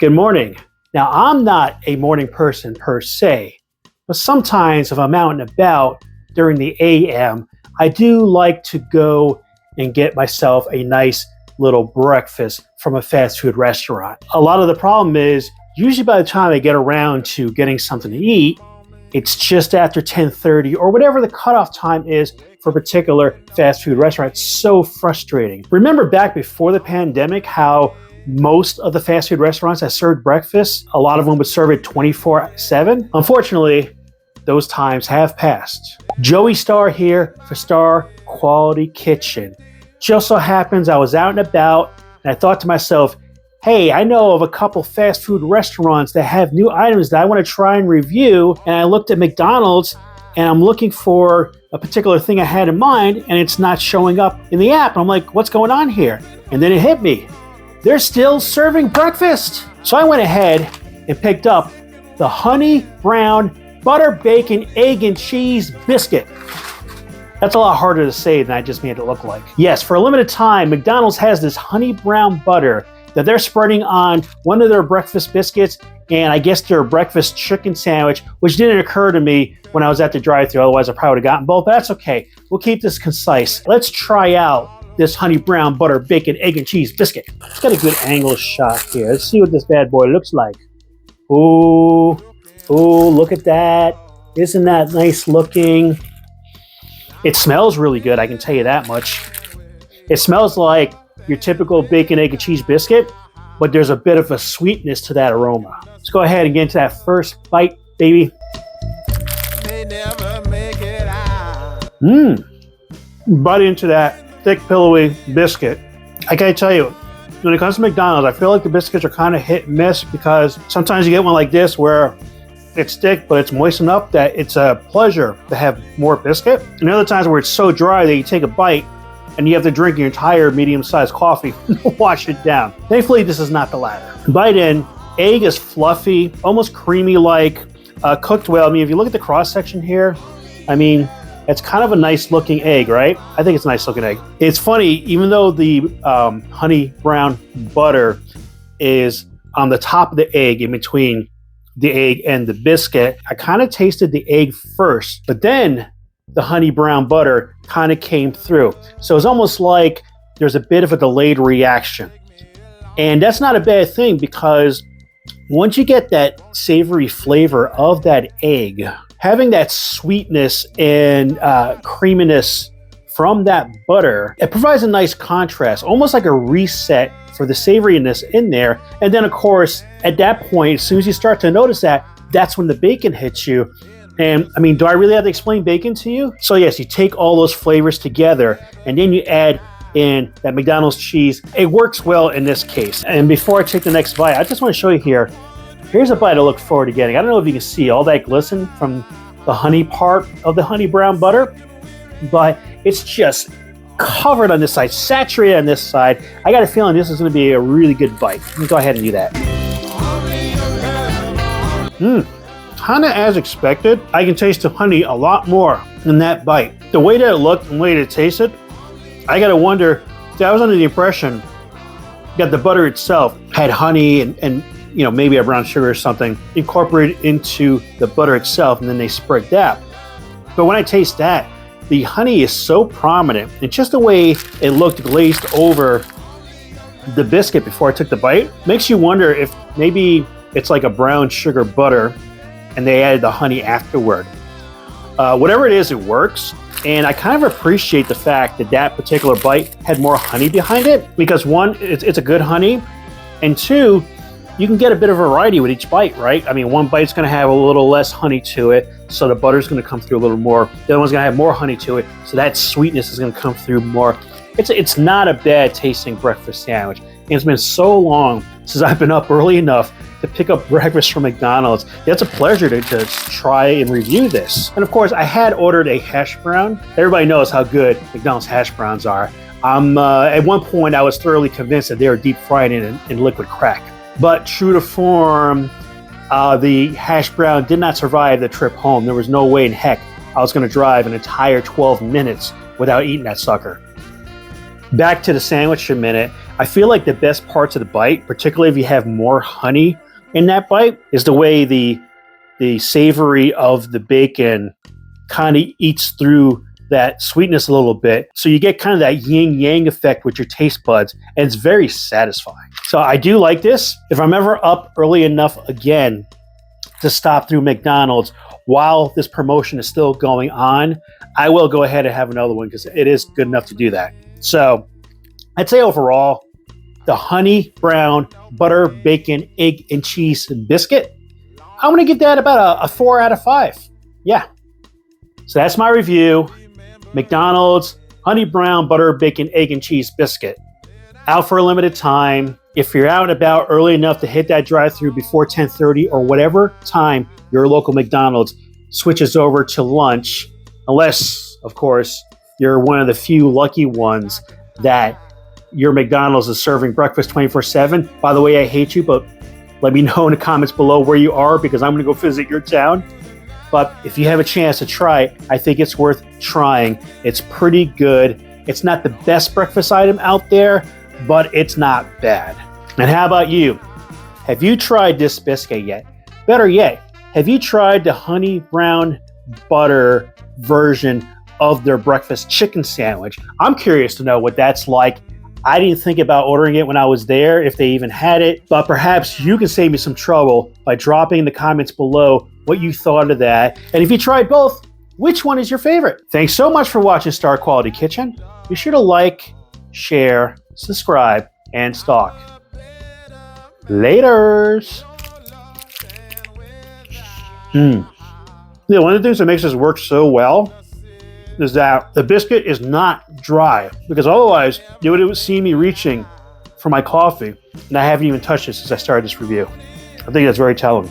Good morning. Now, I'm not a morning person per se, but sometimes if I'm out and about during the AM, I do like to go and get myself a nice little breakfast from a fast food restaurant. A lot of the problem is, usually by the time I get around to getting something to eat, it's just after 10:30 or whatever the cutoff time is for a particular fast food restaurant. It's so frustrating. Remember back before the pandemic how most of the fast food restaurants that served breakfast, a lot of them would serve it 24/7? Unfortunately, those times have passed. Joey Star here for Star Quality Kitchen. Just so happens I was out and about and I thought to myself, hey, I know of a couple fast food restaurants that have new items that I want to try and review. And I looked at McDonald's and I'm looking for a particular thing I had in mind and it's not showing up in the app. I'm like, what's going on here? And then it hit me. They're still serving breakfast. So I went ahead and picked up the honey brown butter, bacon, egg, and cheese biscuit. That's a lot harder to say than I just made it look like. Yes, for a limited time, McDonald's has this honey brown butter that they're spreading on one of their breakfast biscuits and I guess their breakfast chicken sandwich, which didn't occur to me when I was at the drive-thru. Otherwise, I probably would have gotten both, but that's okay. We'll keep this concise. Let's try out this honey brown butter, bacon, egg, and cheese biscuit. Let's get a good angle shot here. Let's see what this bad boy looks like. Ooh, look at that. Isn't that nice looking? It smells really good, I can tell you that much. It smells like your typical bacon, egg, and cheese biscuit, but there's a bit of a sweetness to that aroma. Let's go ahead and get into that first bite, baby. They never make it out. Bite into that thick, pillowy biscuit. I gotta tell you, when it comes to McDonald's, I feel like the biscuits are kind of hit and miss because sometimes you get one like this where it's thick, but it's moist enough that it's a pleasure to have more biscuit. And other times where it's so dry that you take a bite and you have to drink your entire medium-sized coffee to wash it down. Thankfully, this is not the latter. Bite in, egg is fluffy, almost creamy-like, cooked well. I mean, if you look at the cross-section here, I mean, it's kind of a nice-looking egg, right? I think it's a nice-looking egg. It's funny, even though the honey brown butter is on the top of the egg, in between the egg and the biscuit, I kind of tasted the egg first, but then the honey brown butter kind of came through. So it's almost like there's a bit of a delayed reaction. And that's not a bad thing because once you get that savory flavor of that egg, having that sweetness and creaminess from that butter, it provides a nice contrast, almost like a reset for the savoriness in there. And then of course, at that point, as soon as you start to notice that, that's when the bacon hits you. And I mean, do I really have to explain bacon to you? So yes, you take all those flavors together and then you add in that McDonald's cheese. It works well in this case. And before I take the next bite, I just want to show you here. Here's a bite I look forward to getting. I don't know if you can see all that glisten from the honey part of the honey brown butter, but it's just covered on this side, saturated on this side. I got a feeling this is going to be a really good bite. Let me go ahead and do that. Kind of as expected. I can taste the honey a lot more in that bite. The way that it looked and the way that it tasted, I gotta wonder, I was under the impression that the butter itself had honey and you know, maybe a brown sugar or something incorporated into the butter itself, and then they spread that. But when I taste that, the honey is so prominent, and just the way it looked glazed over the biscuit before I took the bite makes you wonder if maybe it's like a brown sugar butter and they added the honey afterward. Whatever it is, it works. And I kind of appreciate the fact that that particular bite had more honey behind it because one, it's a good honey, and two, you can get a bit of variety with each bite, right? I mean, one bite's gonna have a little less honey to it, so the butter's gonna come through a little more. The other one's gonna have more honey to it, so that sweetness is gonna come through more. It's not a bad tasting breakfast sandwich. And it's been so long since I've been up early enough to pick up breakfast from McDonald's. It's a pleasure to try and review this. And of course, I had ordered a hash brown. Everybody knows how good McDonald's hash browns are. At one point, I was thoroughly convinced that they were deep fried in liquid crack. But true to form, the hash brown did not survive the trip home. There was no way in heck I was going to drive an entire 12 minutes without eating that sucker. Back to the sandwich a minute. I feel like the best parts of the bite, particularly if you have more honey in that bite, is the way the savory of the bacon kind of eats through that sweetness a little bit. So you get kind of that yin-yang effect with your taste buds, and it's very satisfying. So I do like this. If I'm ever up early enough again to stop through McDonald's while this promotion is still going on, I will go ahead and have another one because it is good enough to do that. So I'd say overall, the honey brown butter, bacon, egg, and cheese biscuit, I'm going to give that about a 4 out of 5. Yeah. So that's my review. McDonald's honey brown butter, bacon, egg, and cheese biscuit. Out for a limited time. If you're out and about early enough to hit that drive-thru before 10:30 or whatever time your local McDonald's switches over to lunch, unless, of course, you're one of the few lucky ones that your McDonald's is serving breakfast 24/7. By the way, I hate you, but let me know in the comments below where you are because I'm going to go visit your town. But if you have a chance to try it, I think it's worth trying. It's pretty good. It's not the best breakfast item out there, but it's not bad. And how about you? Have you tried this biscuit yet? Better yet, have you tried the honey brown butter version of their breakfast chicken sandwich? I'm curious to know what that's like. I didn't think about ordering it when I was there, if they even had it, but perhaps you can save me some trouble by dropping in the comments below what you thought of that. And if you tried both, which one is your favorite? Thanks so much for watching Star Quality Kitchen. Be sure to like, share, subscribe, and stalk. Laters. Yeah, one of the things that makes this work so well is that the biscuit is not dry, because otherwise you would see me reaching for my coffee, and I haven't even touched it since I started this review. I think that's very telling.